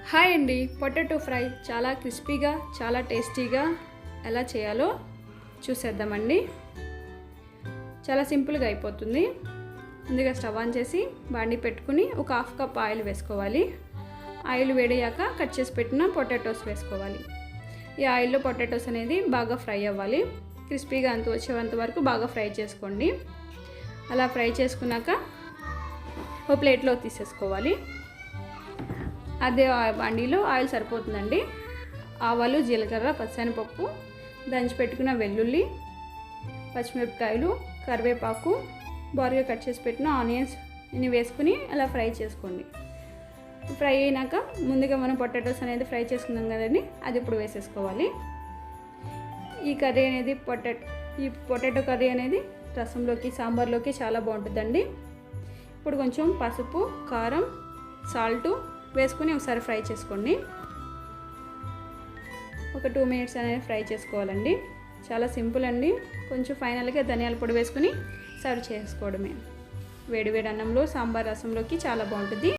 Hi అండి, potato fry చాలా క్రిస్పీగా చాలా టేస్టీగా ఎలా చేయాలో చూసేద్దామండి. చాలా సింపుల్గా అయిపోతుంది. ముందుగా స్టవ్ ఆన్ చేసి బాండి పెట్టుకుని ఒక హాఫ్ కప్ ఆయిల్ వేసుకోవాలి. ఆయిల్ వేడయ్యాక కట్ చేసి పెట్టిన పొటాటోస్ వేసుకోవాలి. ఈ ఆయిల్లో పొటాటోస్ అనేది బాగా ఫ్రై అవ్వాలి. క్రిస్పీగా వచ్చేంత వరకు బాగా ఫ్రై చేసుకోండి. అలా ఫ్రై చేసుకున్నాక ఓ ప్లేట్లో తీసేసుకోవాలి. అదే బండిలో ఆయిల్ సరిపోతుందండి. ఆవాలు, జీలకర్ర, పచ్చనిపప్పు, దంచి పెట్టుకున్న వెల్లుల్లి, పచ్చిమిరపకాయలు, కరివేపాకు, బారుగా కట్ చేసి పెట్టిన ఆనియన్స్ ఇన్ని వేసుకుని అలా ఫ్రై చేసుకోండి. ఫ్రై అయినాక ముందుగా మనం పొటాటోస్ అనేది ఫ్రై చేసుకున్నాం కదండి, అది ఇప్పుడు వేసేసుకోవాలి. ఈ కర్రీ అనేది పొటాటో కర్రీ అనేది రసంలోకి, సాంబార్లోకి చాలా బాగుంటుందండి. ఇప్పుడు కొంచెం పసుపు, కారం, సాల్టు వేసుకుని ఒకసారి ఫ్రై చేసుకోండి. ఒక 2 మినిట్స్ అనేది ఫ్రై చేసుకోవాలండి. చాలా సింపుల్ అండి. కొంచెం ఫైనల్గా ధనియాల పొడి వేసుకుని సర్వ్ చేసుకోవడమే. వేడివేడి అన్నంలో, సాంబార్ రసంలోకి చాలా బాగుంటుంది.